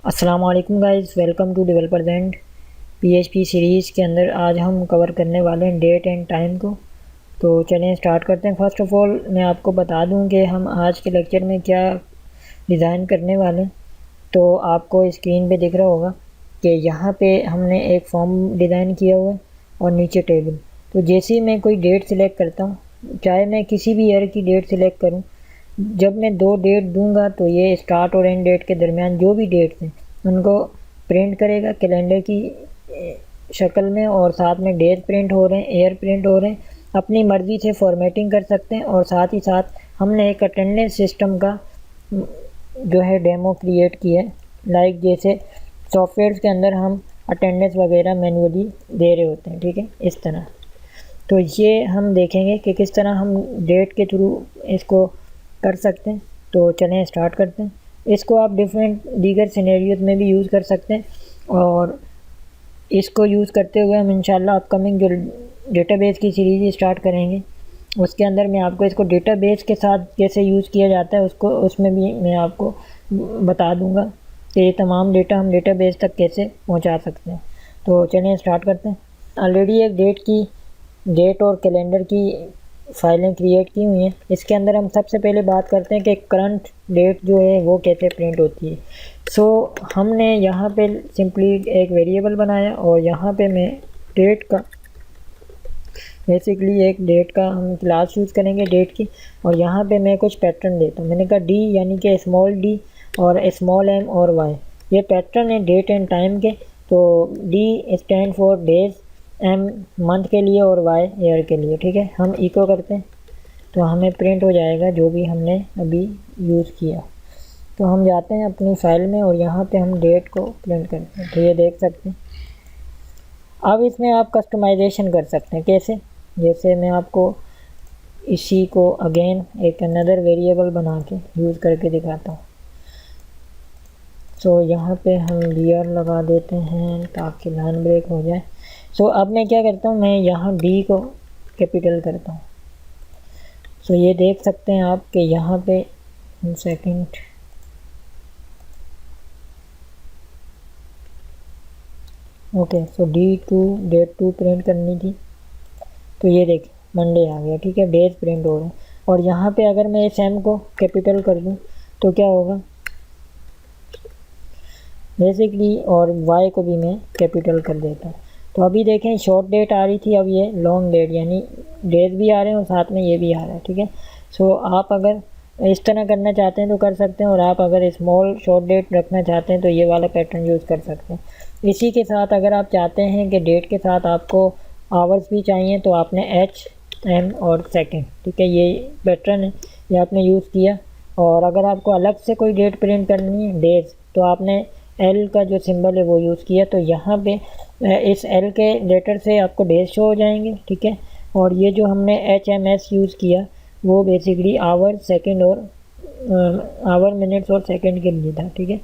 अस्सलाम वालेकुम guys, welcome to developers and PHP series के अंदर आज हम कवर करने वाले हैं डेट एंड टाइम को। तो चलें स्टार्ट करते हैं। फ़र्स्ट ऑफ़ ऑल मैं आपको बता दूं कि हम आज के लेक्चर में क्या डिज़ाइन करने वाले हैं। तो आपको स्क्रीन पे दिख रहा होगा कि यहाँ पे हमने एक फॉर्म डिज़ाइन किया हुआ है और नीचे टेबल। तो जैसे ही मैं कोई डेट सिलेक्ट करता हूँ, चाहे मैं किसी भी ईयर की डेट सिलेक्ट करूँ, जब मैं दो डेट दूंगा तो ये स्टार्ट और एंड डेट के दरमियान जो भी डेट्स हैं उनको प्रिंट करेगा कैलेंडर की शक्ल में, और साथ में डेज प्रिंट हो रहे हैं, ईयर प्रिंट हो रहे हैं। अपनी मर्ज़ी से फॉर्मेटिंग कर सकते हैं। और साथ ही साथ हमने एक अटेंडेंस सिस्टम का जो है डेमो क्रिएट किया है। लाइक जैसे सॉफ्टवेयर के अंदर हम अटेंडेंस वगैरह मैनुअली दे रहे होते हैं, ठीक है, इस तरह। तो ये हम देखेंगे कि किस तरह हम डेट के थ्रू इसको कर सकते हैं। तो चलें स्टार्ट करते हैं। इसको आप डिफरेंट दीगर सिनेरियोज में भी यूज़ कर सकते हैं, और इसको यूज़ करते हुए हम इंशाल्लाह अपकमिंग जो डेटाबेस की सीरीज़ स्टार्ट करेंगे उसके अंदर मैं आपको इसको डेटाबेस के साथ कैसे यूज़ किया जाता है उसमें भी मैं आपको बता दूंगा कि ये तमाम डेटा हम डेटाबेस तक कैसे पहुंचा सकते हैं। तो चलें स्टार्ट करते हैं। ऑलरेडी एक डेट और कैलेंडर की फाइलें क्रिएट की हुई हैं। इसके अंदर हम सबसे पहले बात करते हैं कि करंट डेट जो है वो कैसे प्रिंट होती है। सो हमने यहाँ पे सिंपली एक वेरिएबल बनाया और यहाँ पे मैं डेट का बेसिकली एक डेट का हम क्लास यूज़ करेंगे डेट की, और यहाँ पे मैं कुछ पैटर्न देता हूँ। मैंने कहा डी यानी कि स्मॉल डी और स्मॉल एम और वाई, ये पैटर्न है डेट एंड टाइम के। तो D stand for days, M month के लिए और वाई ईयर के लिए, ठीक है। हम इको करते हैं तो हमें प्रिंट हो जाएगा जो भी हमने अभी यूज़ किया। तो हम जाते हैं अपनी फ़ाइल में और यहाँ पे हम डेट को प्रिंट करते हैं। तो ये देख सकते हैं। अब इसमें आप कस्टमाइजेशन कर सकते हैं। कैसे? जैसे मैं आपको इसी को अगेन एक अनदर वेरिएबल बना के यूज़ करके दिखाता हूँ। सो यहाँ पे हम डी लगा देते हैं ताकि लाइन ब्रेक हो जाए। सो अब मैं क्या करता हूँ, मैं यहाँ डी को कैपिटल करता हूँ। सो ये देख सकते हैं आप कि यहाँ पे सेकंड ओके। सो D2 डेट 2 प्रिंट करनी थी, तो ये देखिए मंडे आ गया, ठीक है, डेज प्रिंट हो रहे हैं। और यहाँ पे अगर मैं इस एम को कैपिटल कर दूँ तो क्या होगा बेसिकली, और वाई को भी मैं कैपिटल कर देता हूँ। तो अभी देखें शॉर्ट डेट आ रही थी, अब ये लॉन्ग डेट यानी डेज भी आ रहे हैं और साथ में ये भी आ रहा है, ठीक है। सो आप अगर इस तरह करना चाहते हैं तो कर सकते हैं, और आप अगर स्मॉल शॉर्ट डेट रखना चाहते हैं तो ये वाला पैटर्न यूज़ कर सकते हैं। इसी के साथ अगर आप चाहते हैं कि डेट के साथ आपको आवर्स भी चाहिए तो आपने एच एम और सेकंड, ठीक है, ये पैटर्न है, ये आपने यूज़ किया। और अगर आपको अलग से कोई डेट प्रिंट करनी है डेज, तो आपने एल का जो सिंबल है वो यूज़ किया। तो यहाँ पे इस एल के लेटर से आपको डेज शो हो जाएंगे, ठीक है। और ये जो हमने एच एम एस यूज़ किया वो बेसिकली आवर सेकंड और आवर मिनट्स और सेकंड के लिए था, ठीक है।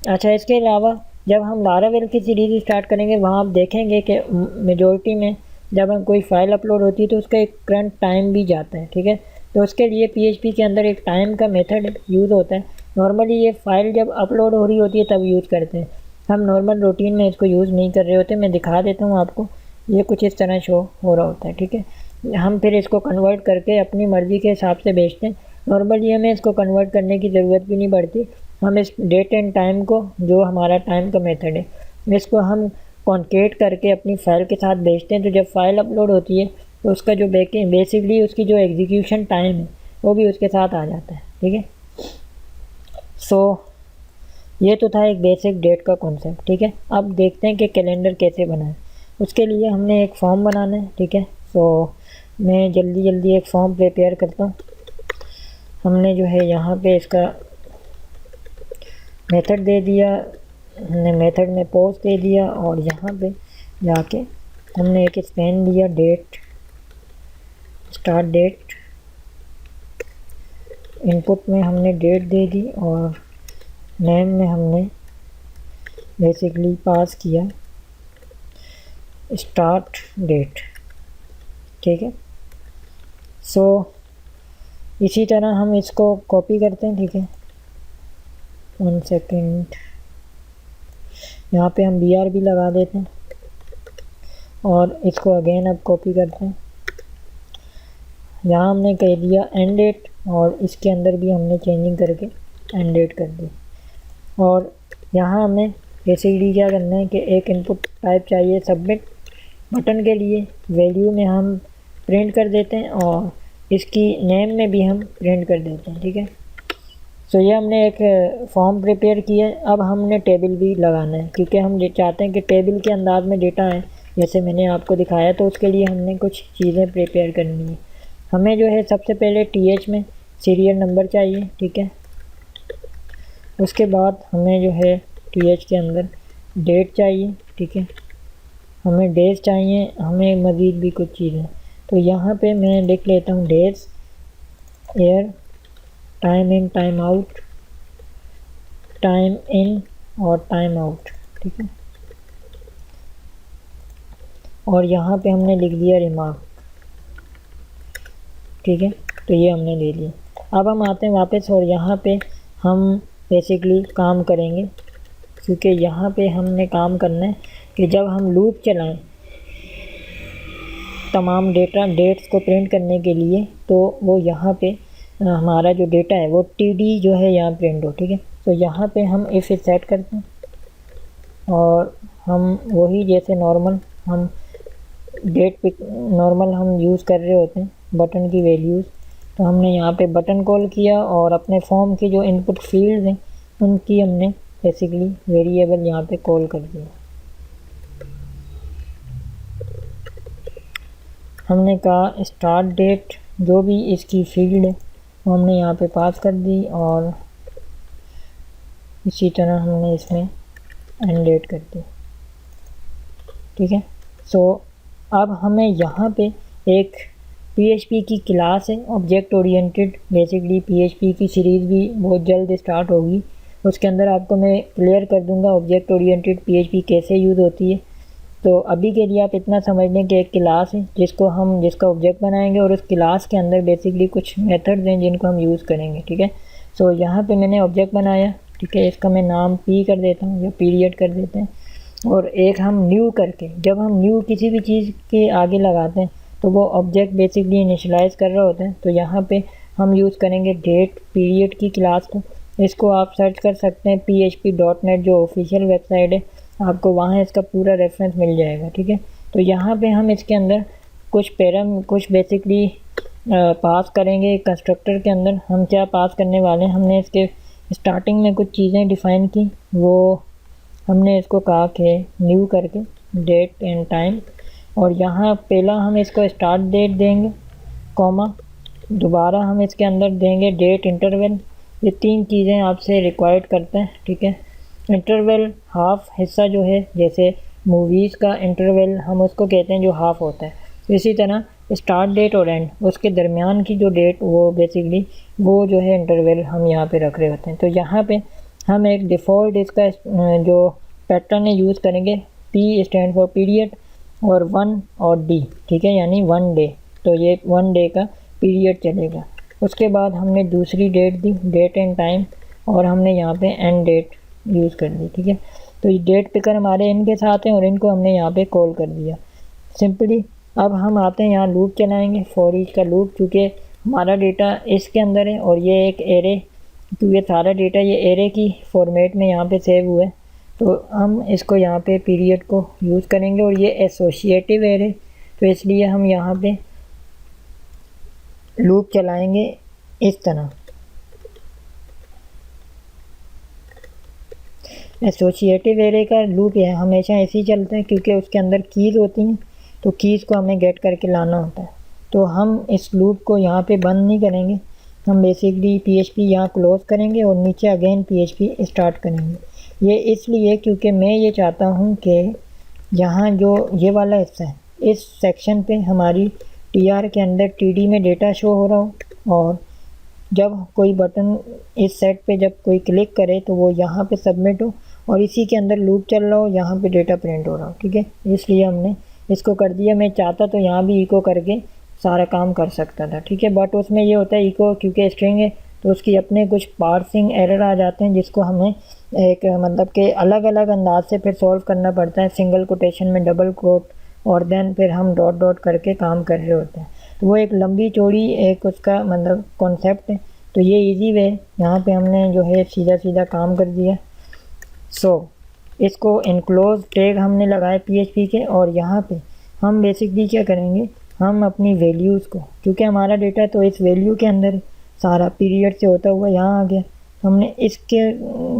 अच्छा, इसके अलावा जब हम लारावेल की सीरीज़ स्टार्ट करेंगे वहाँ आप देखेंगे कि मेजॉरिटी में जब हम कोई फ़ाइल अपलोड होती है तो उसका एक करंट टाइम भी जाता है, ठीक है। तो उसके लिए पीएचपी के अंदर एक टाइम का मेथड यूज़ होता है। नॉर्मली ये फ़ाइल जब अपलोड हो रही होती है तब यूज़ करते हैं, हम नॉर्मल रूटीन में इसको यूज़ नहीं कर रहे होते। मैं दिखा देता हूँ आपको, ये कुछ इस तरह शो हो रहा होता है, ठीक है। हम फिर इसको कन्वर्ट करके अपनी मर्ज़ी के हिसाब से बेचते हैं। नॉर्मली हमें इसको कन्वर्ट करने की ज़रूरत भी नहीं पड़ती। हम इस डेट एंड टाइम को, जो हमारा टाइम का मेथड है, इसको हम कॉन्केट करके अपनी फ़ाइल के साथ भेजते हैं। तो जब फ़ाइल अपलोड होती है तो उसका जो बेसिकली उसकी जो एग्जीक्यूशन टाइम है वो भी उसके साथ आ जाता है, ठीक है। सो ये तो था एक बेसिक डेट का कॉन्सेप्ट, ठीक है। अब देखते हैं कि कैलेंडर कैसे बनाएं। उसके लिए हमने एक फॉर्म बनाना है, ठीक है। सो मैं जल्दी एक फॉर्म प्रिपेयर करता हूँ। हमने जो है यहाँ पे इसका मेथड दे दिया, हमने मेथड में पोस्ट दे दिया, और यहाँ पे जाके हमने एक स्पेन दिया डेट, स्टार्ट डेट। इनपुट में हमने डेट दे दी और नेम में हमने बेसिकली पास किया स्टार्ट डेट, ठीक है। सो इसी तरह हम इसको कॉपी करते हैं, ठीक है। 1 सेकेंड। यहाँ पे हम BRB लगा देते हैं और इसको अगेन अब कॉपी करते हैं। यहाँ हमने कह दिया एंड डेट और इसके अंदर भी हमने चेंजिंग करके एंड डेट कर दी। और यहाँ हमें बेसिकली क्या करना है कि एक इनपुट टाइप चाहिए सबमिट बटन के लिए, वैल्यू में हम प्रिंट कर देते हैं और इसकी नेम में भी हम प्रिंट कर देते हैं, ठीक है। सो ये हमने एक फॉर्म प्रिपेयर किया है। अब हमने टेबल भी लगाना है क्योंकि हम चाहते हैं कि टेबल के अंदाज में डेटा है जैसे मैंने आपको दिखाया, तो उसके लिए हमने कुछ चीज़ें प्रिपेयर करनी है। हमें जो है सबसे पहले TH में सीरियल नंबर चाहिए, ठीक है। उसके बाद हमें जो है TH के अंदर डेट चाहिए, ठीक है। हमें डेज चाहिए, हमें मज़ीद भी कुछ चीज़ें। तो यहाँ पे मैं लिख लेता हूँ days, air, time in time out, time in और टाइम आउट, ठीक है। और यहाँ पे हमने लिख दिया रिमार्क, ठीक है। तो ये हमने ले लिया। अब हम आते हैं वापस और यहाँ पे हम बेसिकली काम करेंगे क्योंकि यहाँ पे हमने काम करना है कि जब हम लूप चलाएं तमाम डेट्स को प्रिंट करने के लिए, तो वो यहाँ पे हमारा जो डेटा है वो TD जो है यहाँ प्रिंट हो, ठीक है। तो यहाँ पे हम इफ़ सेट करते हैं और हम वही जैसे नॉर्मल हम नॉर्मल हम यूज़ कर रहे होते हैं बटन की वैल्यूज़। तो हमने यहाँ पे बटन कॉल किया और अपने फॉर्म के जो इनपुट फील्ड हैं उनकी हमने बेसिकली वेरिएबल यहाँ पे कॉल कर दिया। हमने कहा स्टार्ट डेट जो भी इसकी फील्ड है वो हमने यहाँ पे पास कर दी और इसी तरह हमने इसमें एंड डेट कर दी, ठीक है। सो अब हमें यहाँ पे एक PHP की क्लास है ऑब्जेक्ट ओरिएंटेड, बेसिकली PHP की सीरीज़ भी बहुत जल्द स्टार्ट होगी। उसके अंदर आपको मैं क्लियर कर दूंगा ऑब्जेक्ट ओरिएंटेड PHP कैसे यूज़ होती है। तो अभी के लिए आप इतना समझ लें कि एक क्लास है जिसका ऑब्जेक्ट बनाएंगे और उस क्लास के अंदर बेसिकली कुछ मेथड्स हैं जिनको हम यूज़ करेंगे, ठीक है। सो यहाँ पे मैंने ऑब्जेक्ट बनाया, ठीक है। इसका मैं नाम P कर देता हूँ या पीरियड कर देते हैं। और एक हम न्यू करके, जब हम न्यू किसी भी चीज़ के आगे लगाते हैं तो वो ऑब्जेक्ट बेसिकली इनिशियलाइज़ कर रहे होते हैं। तो यहाँ पे हम यूज़ करेंगे डेट पीरियड की क्लास को। इसको आप सर्च कर सकते हैं php.net जो ऑफिशियल वेबसाइट है, आपको वहाँ इसका पूरा रेफरेंस मिल जाएगा, ठीक है। तो यहाँ पे हम इसके अंदर कुछ बेसिकली पास करेंगे। कंस्ट्रक्टर के अंदर हम क्या पास करने वाले हैं, हमने इसके स्टार्टिंग में कुछ चीज़ें डिफ़ाइन की, वो हमने इसको कहा कि न्यू करके डेट एंड टाइम, और यहाँ पहला हम इसको स्टार्ट डेट देंगे कॉमा, दोबारा हम इसके अंदर देंगे डेट इंटरवल। ये तीन चीज़ें आपसे रिक्वायर्ड करते हैं, ठीक है। इंटरवल हाफ हिस्सा जो है, जैसे मूवीज़ का इंटरवल हम उसको कहते हैं जो हाफ होता है, तो इसी तरह स्टार्ट डेट और एंड उसके दरमियान की जो डेट वो बेसिकली वो जो है इंटरवल हम यहाँ पे रख रहे होते हैं। तो यहाँ पे हम एक डिफ़ॉल्ट इसका जो पैटर्न है यूज़ करेंगे, P स्टैंड फॉर पीरियड और 1 और D, ठीक है, यानी 1 डे। तो ये 1 डे का पीरियड चलेगा। उसके बाद हमने दूसरी डेट दी, डेट एंड टाइम, और हमने यहाँ पे एंड डेट यूज़ कर दी, ठीक है। तो ये डेट पिकर हमारे इनके साथ हैं और इनको हमने यहाँ पे कॉल कर दिया सिंपली। अब हम आते हैं यहाँ लूप चलाएंगे, फॉर ईच का लूप, क्योंकि हमारा डेटा इसके अंदर है और ये एक एरे, तो ये सारा डेटा ये एरे की फॉर्मेट में यहाँ पे सेव हुआ है। तो हम इसको यहाँ पे पीरियड को यूज़ करेंगे और ये एसोसिएटिव एरे, तो इसलिए हम यहाँ पे लूप चलाएंगे इस तरह। एसोसिएटिव एरे का लूप है हमेशा ऐसे ही चलता है क्योंकि उसके अंदर कीज़ होती हैं, तो कीज़ को हमें गेट करके लाना होता है। तो हम इस लूप को यहाँ पे बंद नहीं करेंगे, हम बेसिकली PHP यहाँ क्लोज़ करेंगे और नीचे अगेन PHP स्टार्ट करेंगे। ये इसलिए क्योंकि मैं ये चाहता हूँ कि यहाँ जो ये वाला हिस्सा है, इस सेक्शन पे हमारी TR के अंदर TD में डेटा शो हो रहा हो, और जब कोई बटन इस सेट पे जब कोई क्लिक करे तो वो यहाँ पे सबमिट हो और इसी के अंदर लूप चल रहा हो, यहाँ पे डेटा प्रिंट हो रहा हो, ठीक है। इसलिए हमने इसको कर दिया। मैं चाहता तो यहाँ भी इको करके सारा काम कर सकता था, ठीक है, बट उसमें ये होता है इको क्योंकि स्ट्रिंग है तो उसकी अपने कुछ पार्सिंग एरर आ जाते हैं, जिसको हमें एक मतलब कि अलग अलग अंदाज से फिर सॉल्व करना पड़ता है, सिंगल कोटेशन में डबल कोट, और देन फिर हम डॉट डॉट करके काम कर रहे होते हैं। तो वो एक लंबी चौड़ी एक उसका मतलब कॉन्सेप्ट है। तो ये इजी वे यहाँ पे हमने जो है सीधा सीधा काम कर दिया। इसको इनक्लोज टैग हमने लगाए PHP के, और यहाँ पे हम बेसिकली क्या करेंगे, हम अपनी वैल्यूज़ को, क्योंकि हमारा डेटा तो इस वैल्यू के अंदर सारा पीरियड से होता हुआ यहाँ आ गया, हमने इसके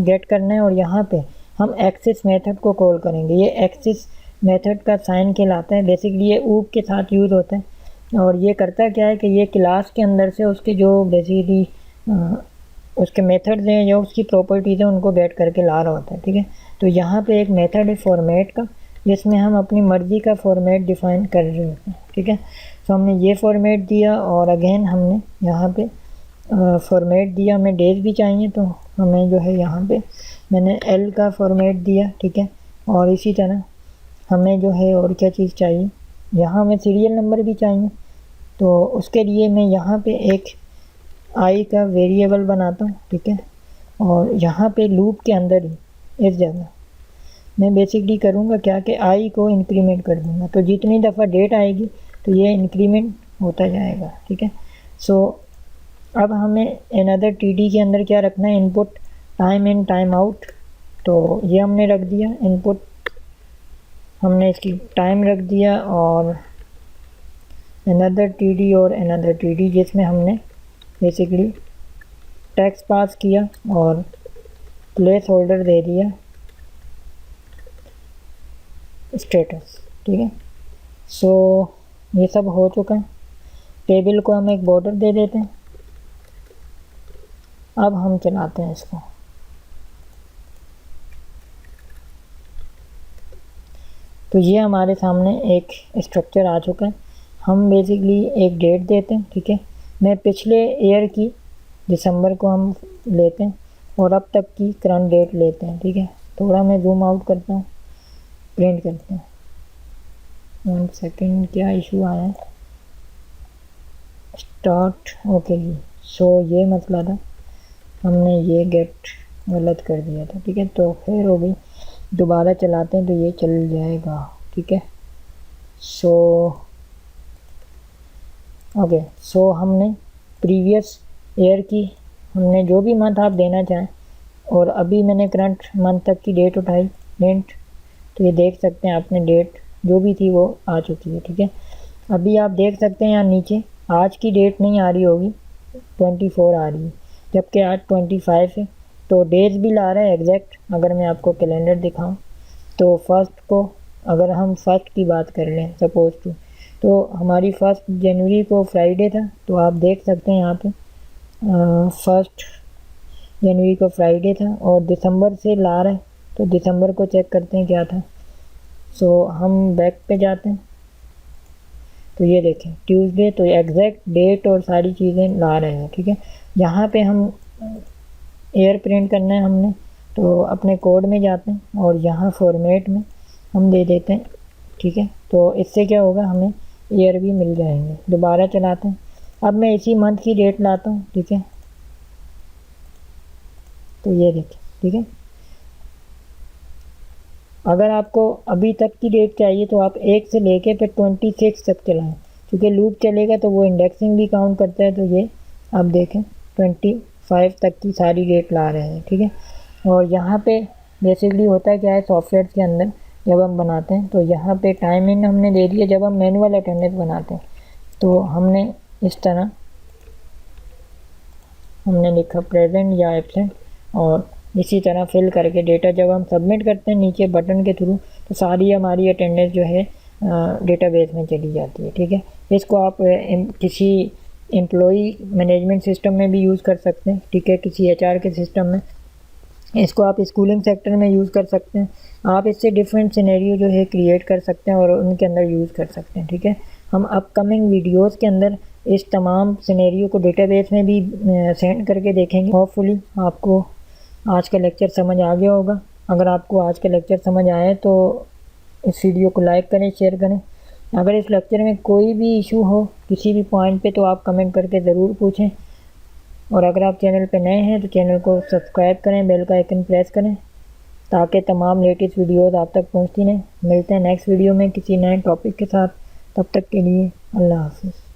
गेट करना है। और यहाँ पे हम एक्सेस मेथड को कॉल करेंगे। ये एक्सेस मेथड का साइन कहलाता है। बेसिकली ये ऊप के साथ यूज़ होता है, और ये करता क्या है कि ये क्लास के अंदर से उसके जो बेसिकली उसके मेथड्स हैं या उसकी प्रॉपर्टीज़ हैं उनको गेट करके ला रहा होता है, ठीक है। तो यहाँ पे एक मेथड है फॉर्मेट का, जिसमें हम अपनी मर्ज़ी का फॉर्मेट डिफ़ाइन कर रहे होते हैं, ठीक है। तो हमने ये फॉर्मेट दिया, और अगेन हमने यहाँ पे फॉर्मेट दिया। हमें डेज भी चाहिए, तो हमें जो है यहाँ पे मैंने L का फॉर्मेट दिया, ठीक है। और इसी तरह हमें जो है और क्या चीज़ चाहिए, यहाँ हमें सीरियल नंबर भी चाहिए। तो उसके लिए मैं यहाँ पे एक I का वेरिएबल बनाता हूँ, ठीक है। और यहाँ पे लूप के अंदर ही इस जगह मैं बेसिकली करूँगा क्या कि I को इंक्रीमेंट कर दूँगा। तो जितनी दफ़ा डेट आएगी तो ये इंक्रीमेंट होता जाएगा, ठीक है। अब हमें अनदर TD के अंदर क्या रखना है, input time in time out. तो ये हमने रख दिया इनपुट, हमने इसकी टाइम रख दिया, और अनदर TD और अनदर TD, जिसमें हमने बेसिकली टेक्स्ट पास किया और प्लेस होल्डर दे दिया स्टेटस, ठीक है। ये सब हो चुका है। टेबल को हम एक बॉर्डर दे देते हैं। अब हम चलाते हैं इसको। तो ये हमारे सामने एक स्ट्रक्चर आ चुका है। हम बेसिकली एक डेट देते हैं, ठीक है। मैं पिछले ईयर की दिसंबर को हम लेते हैं, और अब तक की करंट डेट लेते हैं, ठीक है। थोड़ा मैं जूम आउट करता हूँ, प्रिंट करते हैं। 1 सेकेंड, क्या इशू आया है, स्टार्ट, ओके जी। ये मसला था, हमने ये गेट गलत कर दिया था, ठीक है। तो फिर हो गई, दोबारा चलाते हैं तो ये चल जाएगा, ठीक है। हमने प्रीवियस ईयर की, हमने जो भी मंथ आप देना चाहें, और अभी मैंने करंट मंथ तक की डेट उठाई डेट, तो ये देख सकते हैं आपने डेट जो भी थी वो आ चुकी है, ठीक है। अभी आप देख सकते हैं यहाँ नीचे आज की डेट नहीं आ रही होगी, 24 आ रही है, जबकि आज 25 है। तो डेज भी ला रहा है एग्जैक्ट। अगर मैं आपको कैलेंडर दिखाऊं तो फर्स्ट को, अगर हम फर्स्ट की बात कर लें सपोज टू, तो हमारी 1 जनवरी को फ्राइडे था। तो आप देख सकते हैं यहाँ पे 1 जनवरी को फ्राइडे था, और दिसंबर से ला रहा है। तो दिसंबर को चेक करते हैं क्या था। हम बैक पे जाते हैं, तो ये देखें ट्यूसडे, तो एग्जैक्ट डेट और सारी चीज़ें ला रहे हैं, ठीक है। यहाँ पे हम एयर प्रिंट करना है हमने, तो अपने कोड में जाते हैं और यहाँ फॉर्मेट में हम दे देते हैं, ठीक है। तो इससे क्या होगा, हमें ईयर भी मिल जाएंगे। दोबारा चलाते हैं। अब मैं इसी मंथ की डेट लाता हूँ, ठीक है। तो ये देखें, ठीक है। अगर आपको अभी तक की डेट चाहिए तो आप 1 से लेके फिर 26 तक चलाएं, क्योंकि लूप चलेगा तो वो इंडेक्सिंग भी काउंट करता है। तो ये आप देखें 25 तक की सारी डेट ला रहे हैं, ठीक है। और यहाँ पे बेसिकली होता है क्या है, सॉफ्टवेयर के अंदर जब हम बनाते हैं तो यहाँ पे टाइम इन हमने दे दिया। जब हम मैनुअल अटेंडेंस बनाते हैं तो हमने इस तरह हमने लिखा प्रेजेंट या एब्सेंट, और इसी तरह फिल करके डेटा जब हम सबमिट करते हैं नीचे बटन के थ्रू, तो सारी हमारी अटेंडेंस जो है डेटाबेस में चली जाती है, ठीक है। इसको आप किसी एम्प्लॉई मैनेजमेंट सिस्टम में भी यूज़ कर सकते हैं, ठीक है, किसी HR के सिस्टम में। इसको आप स्कूलिंग सेक्टर में यूज़ कर सकते हैं। आप इससे डिफरेंट सिनेरियो जो है क्रिएट कर सकते हैं और उनके अंदर यूज़ कर सकते हैं, ठीक है। हम अपकमिंग वीडियोस के अंदर इस तमाम सिनेरियो को डेटाबेस में भी सेंड करके देखेंगे। होपफुली आपको आज का लेक्चर समझ आ गया होगा। अगर आपको आज का लेक्चर समझ आए तो इस वीडियो को लाइक करें, शेयर करें। अगर इस लेक्चर में कोई भी इशू हो किसी भी पॉइंट पे तो आप कमेंट करके ज़रूर पूछें। और अगर आप चैनल पे नए हैं तो चैनल को सब्सक्राइब करें, बेल का आइकन प्रेस करें ताकि तमाम लेटेस्ट वीडियोस आप तक पहुंचती रहें। मिलते हैं नेक्स्ट वीडियो में किसी नए टॉपिक के साथ, तब तक के लिए अल्लाह हाफ़िज़।